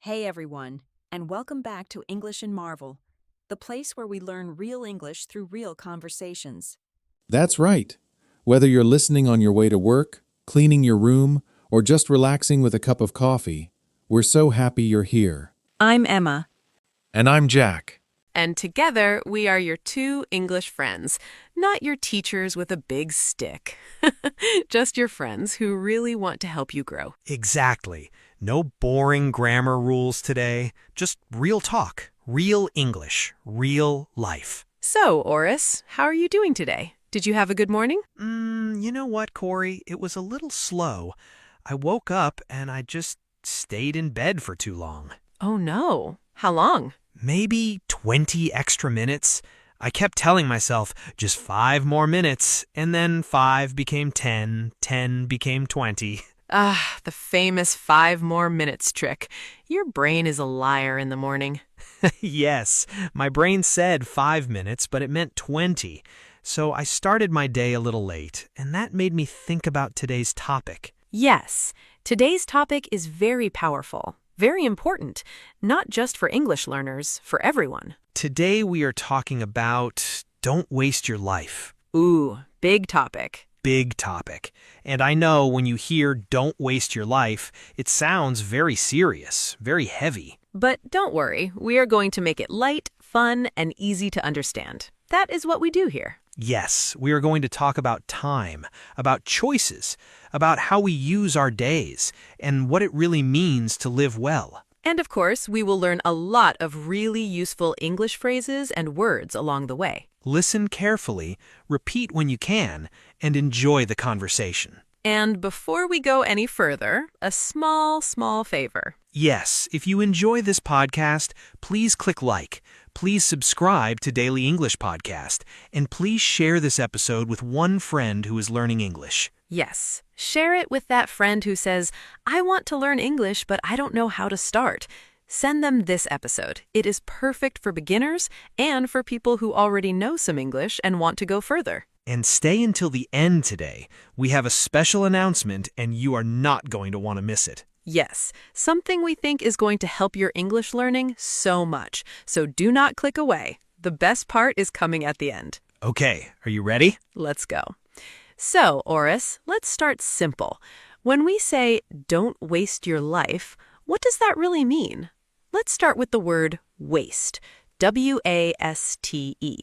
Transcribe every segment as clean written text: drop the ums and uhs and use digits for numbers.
Hey everyone, and welcome back to English in Marvel, the place where we learn real English through real conversations. That's right. Whether you're listening on your way to work, cleaning your room, or just relaxing with a cup of coffee, we're so happy you're here. I'm Emma. And I'm Jack. And together, we are your two English friends, not your teachers with a big stick. Just your friends who really want to help you grow. Exactly. No boring grammar rules today. Just real talk, real English, real life. So, Oris, how are you doing today? Did you have a good morning? You know what, Corey? It was a little slow. I woke up and I just stayed in bed for too long. Oh no. How long? Maybe 20 extra minutes. I kept telling myself, just 5 more minutes, and then 5 became 10, 10 became 20. Ah, the famous 5 more minutes trick. Your brain is a liar in the morning. Yes, my brain said 5 minutes, but it meant 20. So I started my day a little late, and that made me think about today's topic. Yes, today's topic is very powerful, very important, not just for English learners, for everyone. Today we are talking about don't waste your life. Ooh, big topic. Big topic. And I know when you hear don't waste your life, it sounds very serious, very heavy. But don't worry, we are going to make it light, fun, and easy to understand. That is what we do here. Yes, we are going to talk about time, about choices, about how we use our days, and what it really means to live well. And of course, we will learn a lot of really useful English phrases and words along the way. Listen carefully, repeat when you can, and enjoy the conversation. And before we go any further, a small favor. Yes, if you enjoy this podcast, please click like. Please subscribe to Daily English Podcast, and please share this episode with one friend who is learning English. Yes, share it with that friend who says, I want to learn English, but I don't know how to start. Send them this episode. It is perfect for beginners and for people who already know some English and want to go further. And stay until the end today. We have a special announcement, and you are not going to want to miss it. Yes, something we think is going to help your English learning so much. So do not click away. The best part is coming at the end. Okay, are you ready? Let's go. So, Oris, let's start simple. When we say, don't waste your life, what does that really mean? Let's start with the word waste. W-A-S-T-E.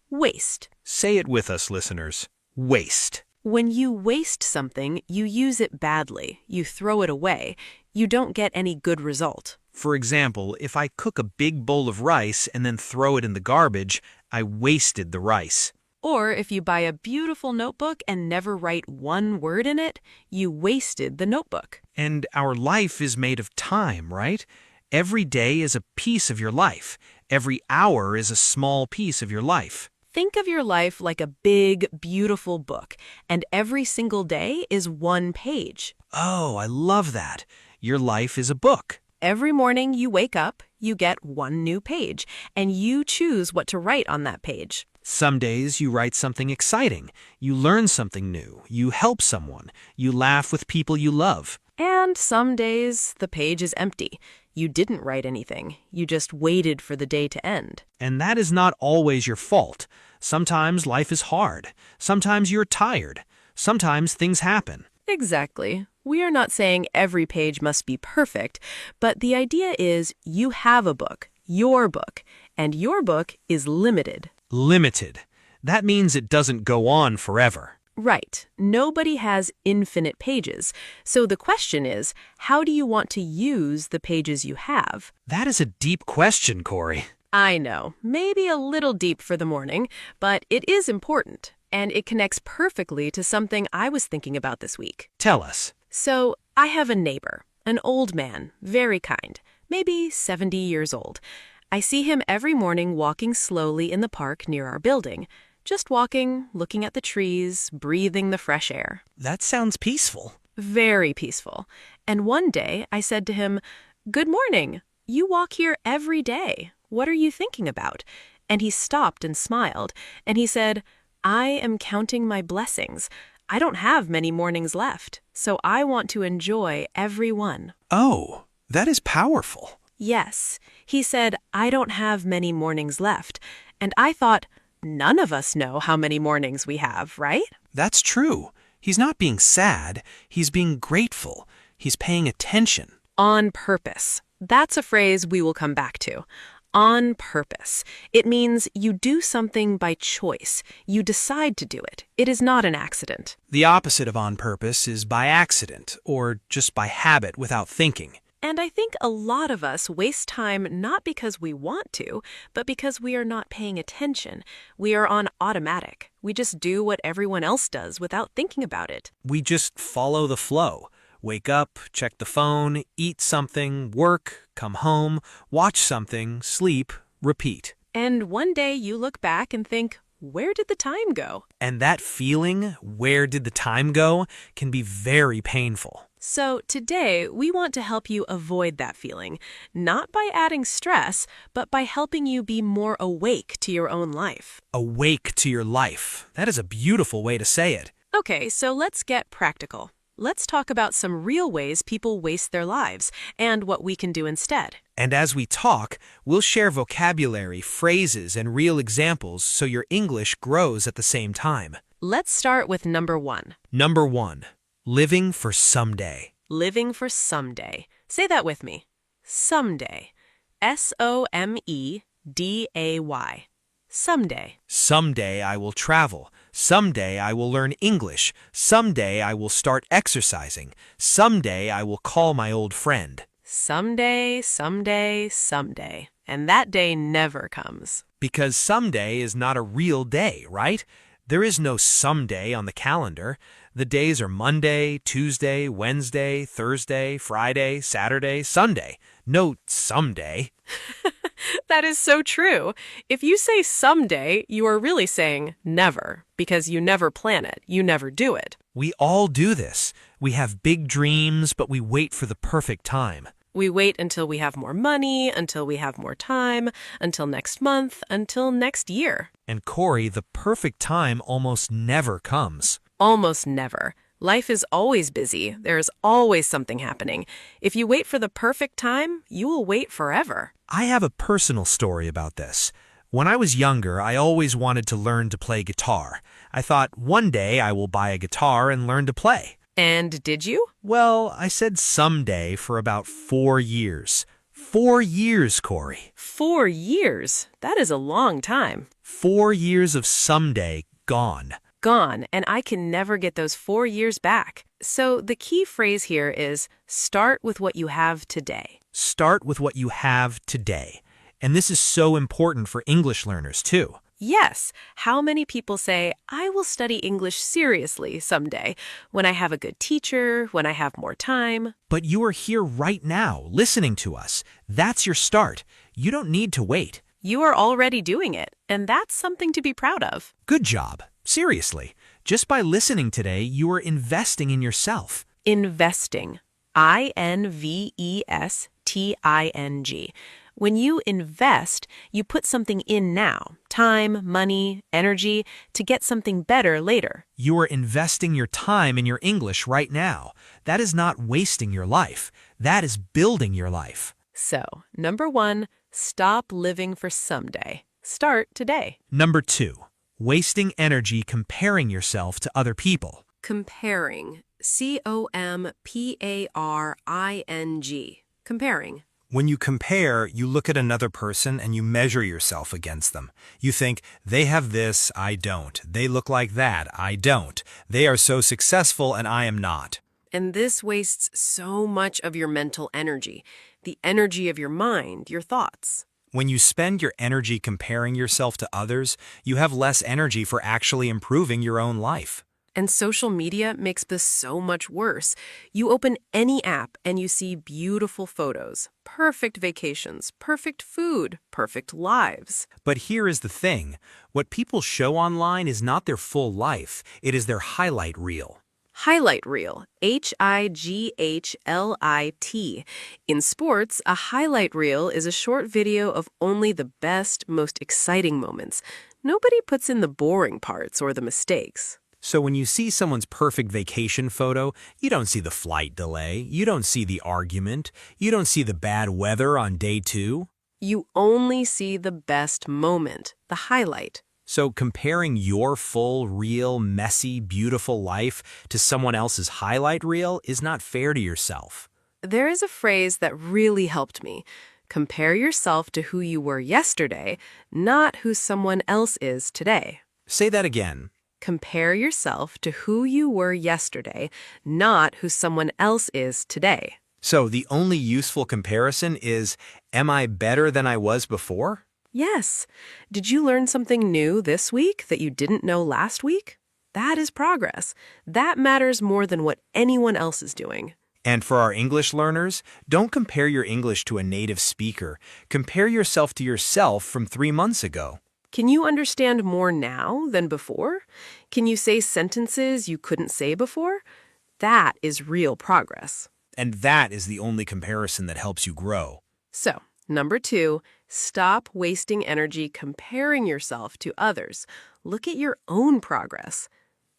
Waste. Say it with us, listeners. Waste. When you waste something, you use it badly. You throw it away. You don't get any good result. For example, if I cook a big bowl of rice and then throw it in the garbage, I wasted the rice. Or if you buy a beautiful notebook and never write one word in it, you wasted the notebook. And our life is made of time, right? Every day is a piece of your life. Every hour is a small piece of your life. Think of your life like a big, beautiful book, and every single day is one page. Oh, I love that. Your life is a book. Every morning you wake up, you get one new page, and you choose what to write on that page. Some days you write something exciting. You learn something new. You help someone. You laugh with people you love. And some days the page is empty. You didn't write anything. You just waited for the day to end. And that is not always your fault. Sometimes life is hard. Sometimes you're tired. Sometimes things happen. Exactly. We are not saying every page must be perfect, but the idea is you have a book, and your book is limited. Limited. That means it doesn't go on forever. Right. Nobody has infinite pages. So the question is, how do you want to use the pages you have? That is a deep question, Corey. I know, maybe a little deep for the morning, but it is important, and it connects perfectly to something I was thinking about this week. Tell us. So, I have a neighbor, an old man, very kind, maybe 70 years old. I see him every morning walking slowly in the park near our building. Just walking, looking at the trees, breathing the fresh air. That sounds peaceful. Very peaceful. And one day I said to him, "Good morning. You walk here every day. What are you thinking about?" And he stopped and smiled. And he said, "I am counting my blessings. I don't have many mornings left, so I want to enjoy every one." Oh, that is powerful. Yes. He said, I don't have many mornings left. And I thought, none of us know how many mornings we have, right? That's true. He's not being sad. He's being grateful. He's paying attention. On purpose. That's a phrase we will come back to. On purpose. It means you do something by choice. You decide to do it. It is not an accident. The opposite of on purpose is by accident, or just by habit without thinking. And I think a lot of us waste time not because we want to, but because we are not paying attention. We are on automatic. We just do what everyone else does without thinking about it. We just follow the flow. Wake up, check the phone, eat something, work, come home, watch something, sleep, repeat. And one day you look back and think, where did the time go? And that feeling, where did the time go, can be very painful. So today, we want to help you avoid that feeling, not by adding stress, but by helping you be more awake to your own life. Awake to your life. That is a beautiful way to say it. Okay, so let's get practical. Let's talk about some real ways people waste their lives and what we can do instead. And as we talk, we'll share vocabulary, phrases, and real examples so your English grows at the same time. Let's start with number 1. Number 1. Living for someday. Living for someday. Say that with me. Someday. S-O-M-E-D-A-Y. Someday. Someday I will travel. Someday I will learn English. Someday I will start exercising. Someday I will call my old friend. Someday, someday, someday. And that day never comes. Because someday is not a real day, right? There is no someday on the calendar. The days are Monday, Tuesday, Wednesday, Thursday, Friday, Saturday, Sunday. No someday. That is so true. If you say someday, you are really saying never, because you never plan it. You never do it. We all do this. We have big dreams, but we wait for the perfect time. We wait until we have more money, until we have more time, until next month, until next year. And Corey, the perfect time almost never comes. Almost never. Life is always busy. There is always something happening. If you wait for the perfect time, you will wait forever. I have a personal story about this. When I was younger, I always wanted to learn to play guitar. I thought one day I will buy a guitar and learn to play. And did you? Well, I said someday for about 4 years. 4 years, Corey. 4 years? That is a long time. 4 years of someday gone. Gone, and I can never get those 4 years back. So the key phrase here is start with what you have today. Start with what you have today. And this is so important for English learners, too. Yes. How many people say, I will study English seriously someday, when I have a good teacher, when I have more time? But you are here right now, listening to us. That's your start. You don't need to wait. You are already doing it, and that's something to be proud of. Good job. Seriously. Just by listening today, you are investing in yourself. Investing. I-N-V-E-S-T-I-N-G. When you invest, you put something in now, time, money, energy, to get something better later. You are investing your time in your English right now. That is not wasting your life. That is building your life. So, number 1, stop living for someday. Start today. Number 2, wasting energy comparing yourself to other people. Comparing. C-O-M-P-A-R-I-N-G. Comparing. When you compare, you look at another person and you measure yourself against them. You think, they have this, I don't. They look like that, I don't. They are so successful and I am not. And this wastes so much of your mental energy, the energy of your mind, your thoughts. When you spend your energy comparing yourself to others, you have less energy for actually improving your own life. And social media makes this so much worse. You open any app and you see beautiful photos, perfect vacations, perfect food, perfect lives. But here is the thing. What people show online is not their full life. It is their highlight reel. Highlight reel, H-I-G-H-L-I-T. In sports, a highlight reel is a short video of only the best, most exciting moments. Nobody puts in the boring parts or the mistakes. So when you see someone's perfect vacation photo, you don't see the flight delay, you don't see the argument, you don't see the bad weather on day 2. You only see the best moment, the highlight. So comparing your full, real, messy, beautiful life to someone else's highlight reel is not fair to yourself. There is a phrase that really helped me. Compare yourself to who you were yesterday, not who someone else is today. Say that again. Compare yourself to who you were yesterday, not who someone else is today. So the only useful comparison is, am I better than I was before? Yes. Did you learn something new this week that you didn't know last week? That is progress. That matters more than what anyone else is doing. And for our English learners, don't compare your English to a native speaker. Compare yourself to yourself from 3 months ago. Can you understand more now than before? Can you say sentences you couldn't say before? That is real progress. And that is the only comparison that helps you grow. So, number 2, stop wasting energy comparing yourself to others. Look at your own progress.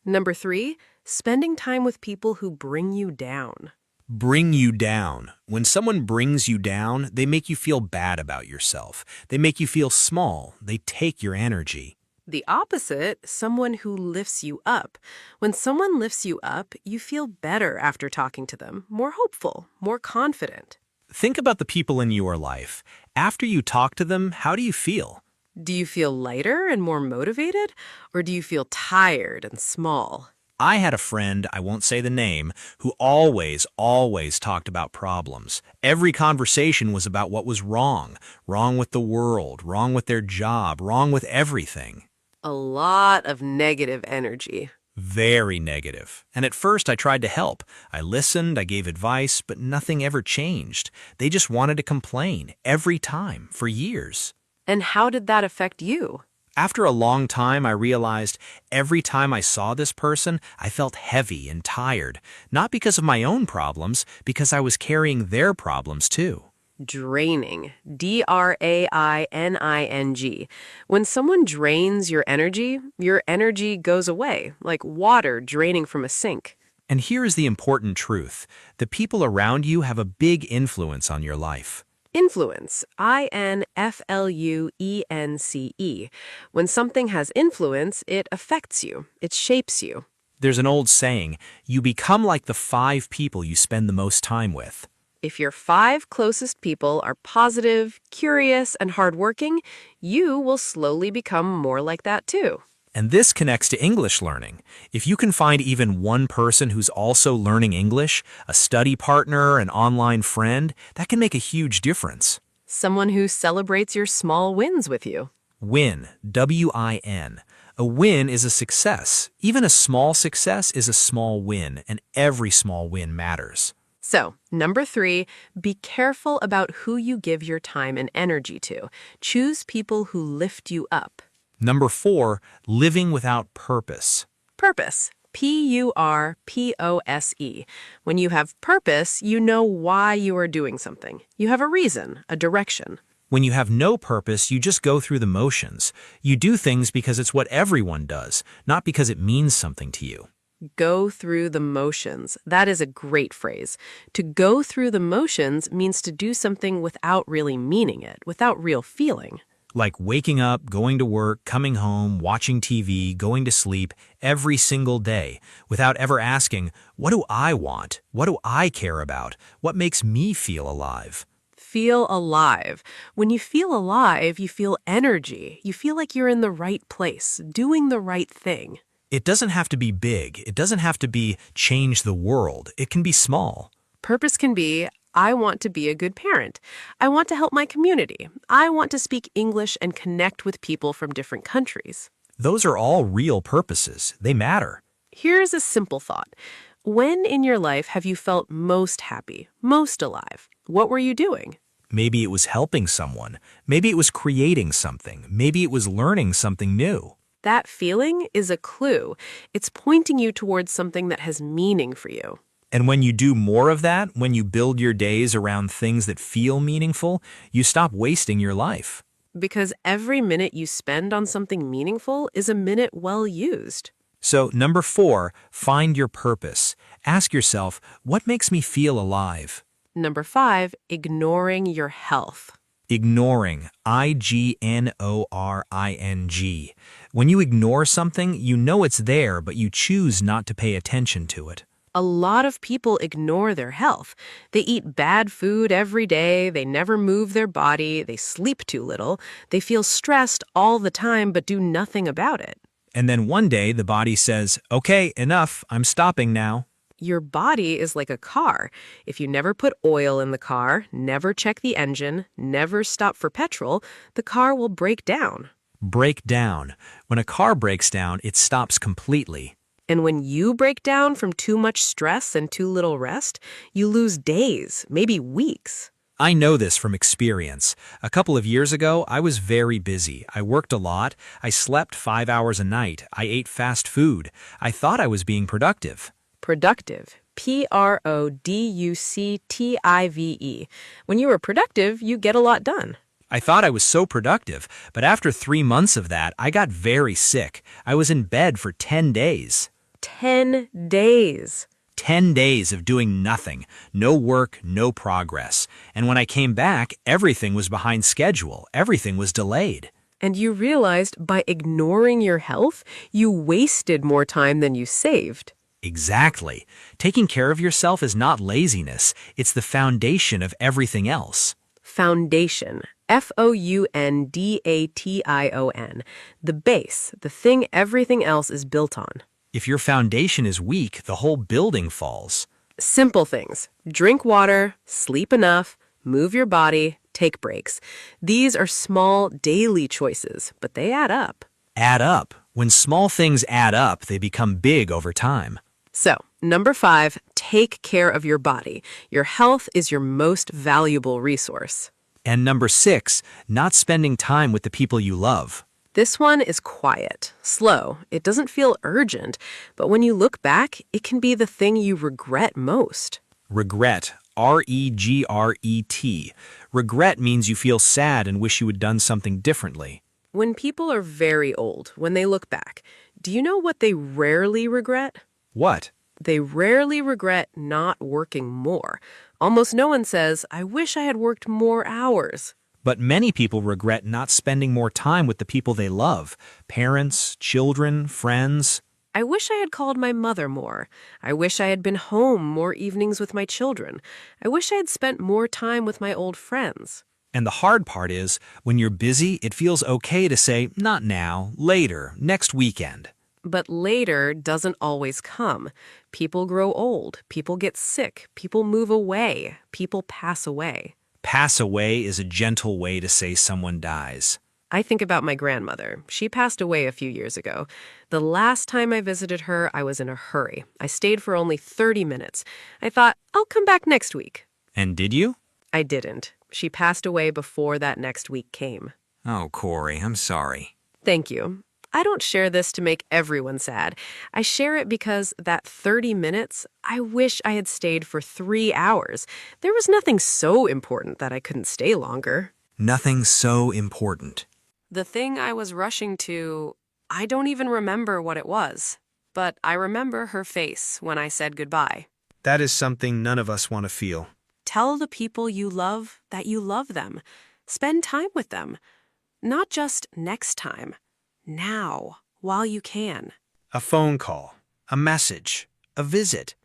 Number 3, spending time with people who bring you down. Bring you down. When someone brings you down, they make you feel bad about yourself. They make you feel small. They take your energy. The opposite, someone who lifts you up. When someone lifts you up, you feel better after talking to them, more hopeful, more confident. Think about the people in your life. After you talk to them, how do you feel? Do you feel lighter and more motivated, or do you feel tired and small? I had a friend, I won't say the name, who always talked about problems. Every conversation was about what was wrong with the world, wrong with their job, wrong with everything. A lot of negative energy. Very negative. And at first I tried to help. I listened, I gave advice, but nothing ever changed. They just wanted to complain every time for years. And how did that affect you? After a long time, I realized every time I saw this person, I felt heavy and tired, not because of my own problems, because I was carrying their problems too. Draining. D-R-A-I-N-I-N-G. When someone drains your energy goes away, like water draining from a sink. And here is the important truth. The people around you have a big influence on your life. Influence. I-N-F-L-U-E-N-C-E. When something has influence, it affects you. It shapes you. There's an old saying, you become like the 5 people you spend the most time with. If your 5 closest people are positive, curious, and hardworking, you will slowly become more like that too. And this connects to English learning. If you can find even one person who's also learning English, a study partner, an online friend, that can make a huge difference. Someone who celebrates your small wins with you. Win, W-I-N. A win is a success. Even a small success is a small win, and every small win matters. So, number 3, be careful about who you give your time and energy to. Choose people who lift you up. Number 4, living without purpose. Purpose. P-U-R-P-O-S-E. When you have purpose, you know why you are doing something. You have a reason, a direction. When you have no purpose, you just go through the motions. You do things because it's what everyone does, not because it means something to you. Go through the motions. That is a great phrase. To go through the motions means to do something without really meaning it, without real feeling. Like waking up, going to work, coming home, watching TV, going to sleep every single day without ever asking, what do I want? What do I care about? What makes me feel alive? Feel alive. When you feel alive, you feel energy. You feel like you're in the right place, doing the right thing. It doesn't have to be big. It doesn't have to be change the world. It can be small. Purpose can be, I want to be a good parent. I want to help my community. I want to speak English and connect with people from different countries. Those are all real purposes. They matter. Here's a simple thought. When in your life have you felt most happy, most alive? What were you doing? Maybe it was helping someone. Maybe it was creating something. Maybe it was learning something new. That feeling is a clue. It's pointing you towards something that has meaning for you. And when you do more of that, when you build your days around things that feel meaningful, you stop wasting your life. Because every minute you spend on something meaningful is a minute well used. So, number 4, find your purpose. Ask yourself, what makes me feel alive? Number 5, ignoring your health. Ignoring, ignoring. When you ignore something, you know it's there, but you choose not to pay attention to it. A lot of people ignore their health. They eat bad food every day, they never move their body, they sleep too little, they feel stressed all the time but do nothing about it. And then one day the body says, okay, enough, I'm stopping now. Your body is like a car. If you never put oil in the car, never check the engine, never stop for petrol, the car will break down. Break down. When a car breaks down, it stops completely. And when you break down from too much stress and too little rest, you lose days, maybe weeks. I know this from experience. A couple of years ago, I was very busy. I worked a lot. I slept 5 hours a night. I ate fast food. I thought I was being productive. Productive. Productive. When you are productive, you get a lot done. I thought I was so productive, but after 3 months of that, I got very sick. I was in bed for 10 days. 10 days. 10 days of doing nothing, no work, no progress. And when I came back, everything was behind schedule. Everything was delayed. And you realized by ignoring your health, you wasted more time than you saved. Exactly. Taking care of yourself is not laziness. It's the foundation of everything else. Foundation. Foundation. The base, the thing everything else is built on. If your foundation is weak, the whole building falls. Simple things. Drink water, sleep enough, move your body, take breaks. These are small daily choices, but they add up. Add up. When small things add up, they become big over time. So, number 5, take care of your body. Your health is your most valuable resource. And number 6, not spending time with the people you love. This one is quiet, slow. It doesn't feel urgent, but when you look back, it can be the thing you regret most. Regret. R-E-G-R-E-T. Regret means you feel sad and wish you had done something differently. When people are very old, when they look back, do you know what they rarely regret? What? They rarely regret not working more. Almost no one says, I wish I had worked more hours. But many people regret not spending more time with the people they love. Parents, children, friends. I wish I had called my mother more. I wish I had been home more evenings with my children. I wish I had spent more time with my old friends. And the hard part is, when you're busy, it feels okay to say, not now, later, next weekend. But later doesn't always come. People grow old. People get sick. People move away. People pass away. Pass away is a gentle way to say someone dies. I think about my grandmother. She passed away a few years ago. The last time I visited her, I was in a hurry. I stayed for only 30 minutes. I thought, I'll come back next week. And did you? I didn't. She passed away before that next week came. Oh, Corey, I'm sorry. Thank you. I don't share this to make everyone sad. I share it because that 30 minutes, I wish I had stayed for 3 hours. There was nothing so important that I couldn't stay longer. Nothing so important. The thing I was rushing to, I don't even remember what it was. But I remember her face when I said goodbye. That is something none of us want to feel. Tell the people you love that you love them. Spend time with them. Not just next time. Now, while you can. A phone call, a message, a visit.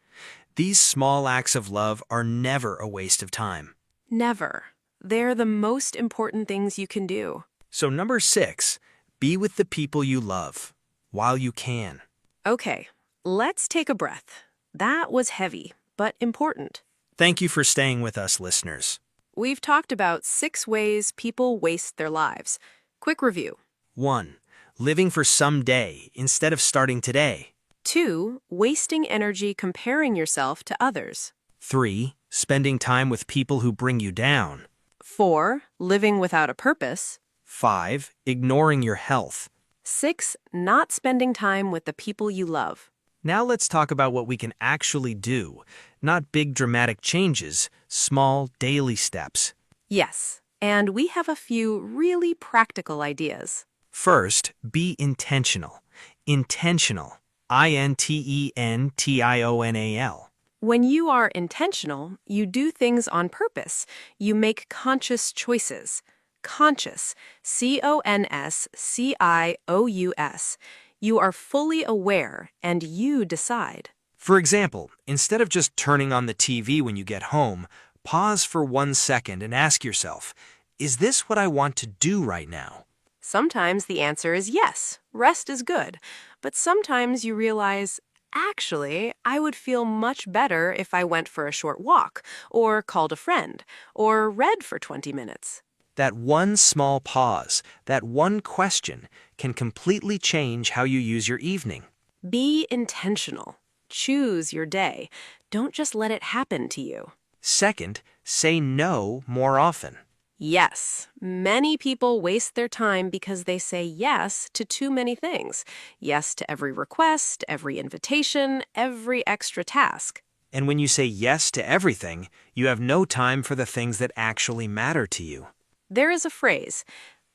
These small acts of love are never a waste of time. Never. They're the most important things you can do. So number 6, be with the people you love while you can. Okay, let's take a breath. That was heavy, but important. Thank you for staying with us, listeners. We've talked about 6 ways people waste their lives. Quick review. 1. Living for someday instead of starting today. 2. Wasting energy comparing yourself to others. 3. Spending time with people who bring you down. 4. Living without a purpose. 5. Ignoring your health. 6. Not spending time with the people you love. Now let's talk about what we can actually do. Not big dramatic changes, small daily steps. Yes, and we have a few really practical ideas. First, be intentional. Intentional. intentional. When you are intentional, you do things on purpose. You make conscious choices. Conscious, C-O-N-S-C-I-O-U-S. You are fully aware, and you decide. For example, instead of just turning on the TV when you get home, pause for 1 second and ask yourself, is this what I want to do right now? Sometimes the answer is yes, rest is good. But sometimes you realize, actually, I would feel much better if I went for a short walk, or called a friend, or read for 20 minutes. That one small pause, that one question, can completely change how you use your evening. Be intentional. Choose your day. Don't just let it happen to you. Second, say no more often. Yes, many people waste their time because they say yes to too many things. Yes to every request, every invitation, every extra task. And when you say yes to everything, you have no time for the things that actually matter to you. There is a phrase,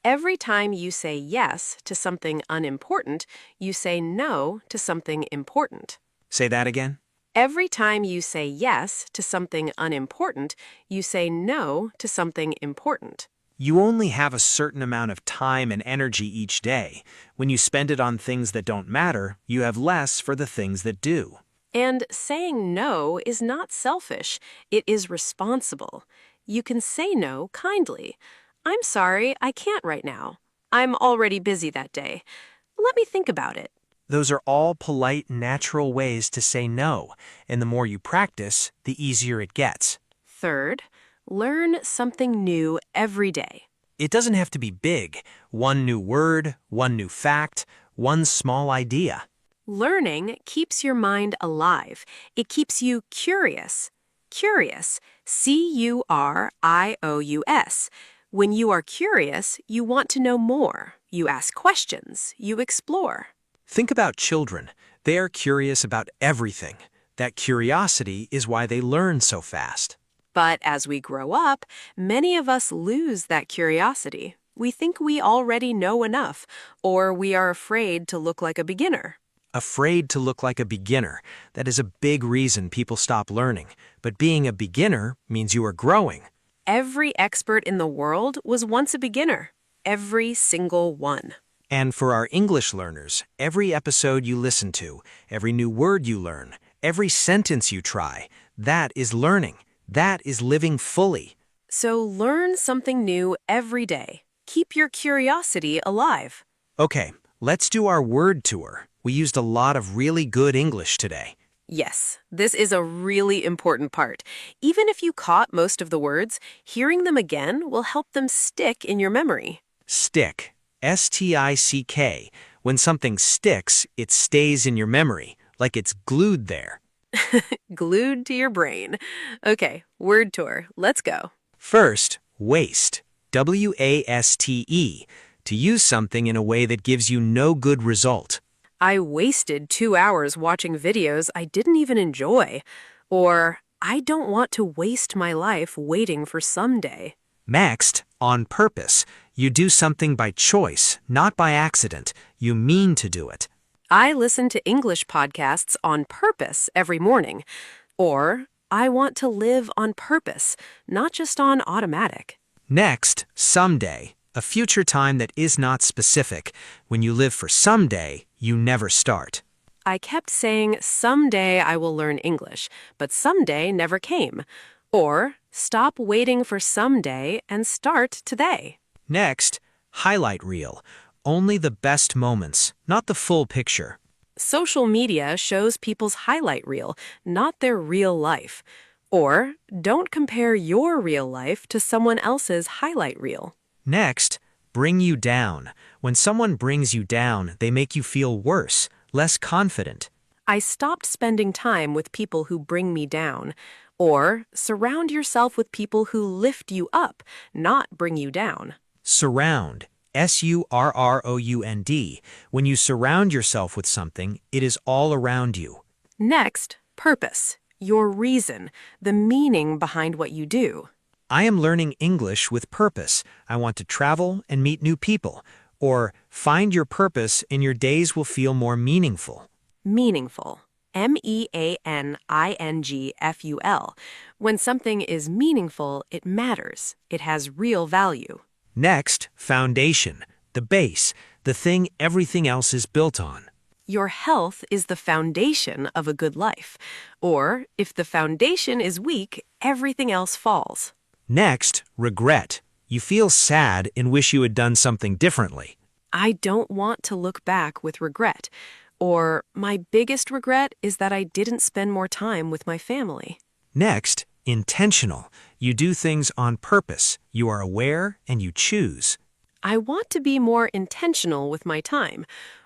every time you say yes to something unimportant, you say no to something important. Say that again. Every time you say yes to something unimportant, you say no to something important. You only have a certain amount of time and energy each day. When you spend it on things that don't matter, you have less for the things that do. And saying no is not selfish. It is responsible. You can say no kindly. I'm sorry, I can't right now. I'm already busy that day. Let me think about it. Those are all polite, natural ways to say no, and the more you practice, the easier it gets. Third, learn something new every day. It doesn't have to be big. One new word, one new fact, one small idea. Learning keeps your mind alive. It keeps you curious. Curious, C-U-R-I-O-U-S. When you are curious, you want to know more. You ask questions. You explore. Think about children. They are curious about everything. That curiosity is why they learn so fast. But as we grow up, many of us lose that curiosity. We think we already know enough, or we are afraid to look like a beginner. Afraid to look like a beginner. That is a big reason people stop learning. But being a beginner means you are growing. Every expert in the world was once a beginner. Every single one. And for our English learners, every episode you listen to, every new word you learn, every sentence you try, that is learning. That is living fully. So learn something new every day. Keep your curiosity alive. Okay, let's do our word tour. We used a lot of really good English today. Yes, this is a really important part. Even if you caught most of the words, hearing them again will help them stick in your memory. Stick. S-T-I-C-K. When something sticks, it stays in your memory, like it's glued there. Glued to your brain. Okay, word tour. Let's go. First, waste. W-A-S-T-E. To use something in a way that gives you no good result. I wasted 2 hours watching videos I didn't even enjoy. Or, I don't want to waste my life waiting for someday. Next, on purpose. You do something by choice, not by accident. You mean to do it. I listen to English podcasts on purpose every morning. Or, I want to live on purpose, not just on automatic. Next, someday. A future time that is not specific. When you live for someday, you never start. I kept saying, someday I will learn English, but someday never came. Or, stop waiting for someday and start today. Next, highlight reel. Only the best moments, not the full picture. Social media shows people's highlight reel, not their real life. Or, don't compare your real life to someone else's highlight reel. Next, bring you down. When someone brings you down, they make you feel worse, less confident. I stopped spending time with people who bring me down. Or, surround yourself with people who lift you up, not bring you down. Surround. S-U-R-R-O-U-N-D. When you surround yourself with something, it is all around you. Next, purpose. Your reason, the meaning behind what you do. I am learning English with purpose. I want to travel and meet new people. Or, find your purpose and your days will feel more meaningful. Meaningful. meaningful. When something is meaningful, it matters. It has real value. Next, foundation, the base, the thing everything else is built on. Your health is the foundation of a good life. Or, if the foundation is weak, everything else falls. Next, regret. You feel sad and wish you had done something differently. I don't want to look back with regret. Or, my biggest regret is that I didn't spend more time with my family. Next, intentional. You do things on purpose. You are aware and you choose. I want to be more intentional with my time.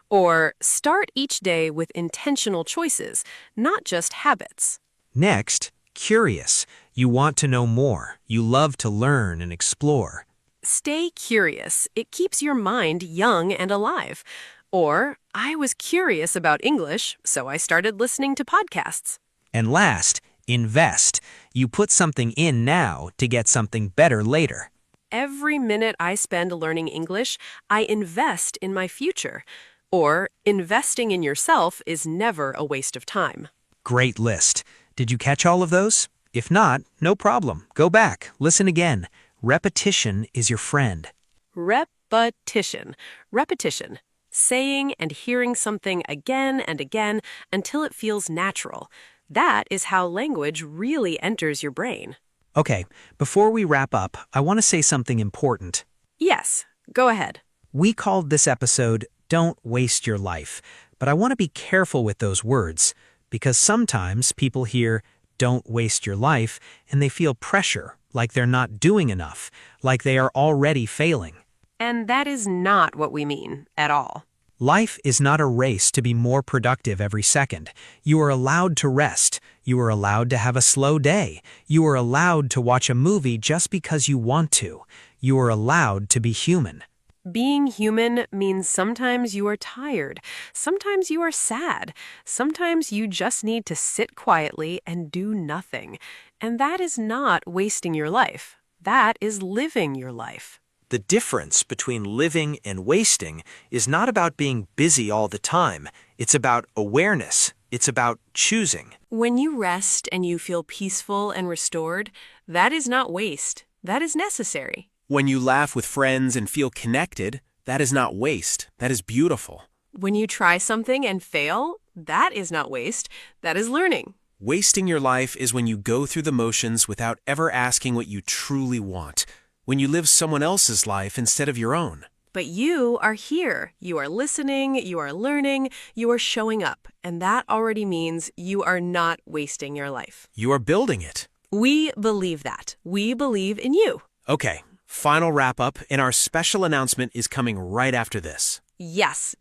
Or, start each day with intentional choices, not just habits. Next, curious. You want to know more. You love to learn and explore. Stay curious. It keeps your mind young and alive. Or, I was curious about English, so I started listening to podcasts. And last, invest. You put something in now to get something better later. Every minute I spend learning English, I invest in my future. Or, investing in yourself is never a waste of time. Great list. Did you catch all of those? If not, no problem. Go back. Listen again. Repetition is your friend. Repetition. Repetition. Saying and hearing something again and again until it feels natural. That is how language really enters your brain. Okay, before we wrap up, I want to say something important. Yes, go ahead. We called this episode Don't Waste Your Life, but I want to be careful with those words because sometimes people hear don't waste your life and they feel pressure, like they're not doing enough, like they are already failing. And that is not what we mean at all. Life is not a race to be more productive every second. You are allowed to rest. You are allowed to have a slow day. You are allowed to watch a movie just because you want to. You are allowed to be human. Being human means sometimes you are tired, sometimes you are sad, sometimes you just need to sit quietly and do nothing. And that is not wasting your life. That is living your life. The difference between living and wasting is not about being busy all the time. It's about awareness. It's about choosing. When you rest and you feel peaceful and restored, that is not waste. That is necessary. When you laugh with friends and feel connected, that is not waste. That is beautiful. When you try something and fail, that is not waste. That is learning. Wasting your life is when you go through the motions without ever asking what you truly want. When you live someone else's life instead of your own. But you are here. You are listening. You are learning. You are showing up. And that already means you are not wasting your life. You are building it. We believe that. We believe in you. Okay, final wrap up, and our special announcement is coming right after this. Yes,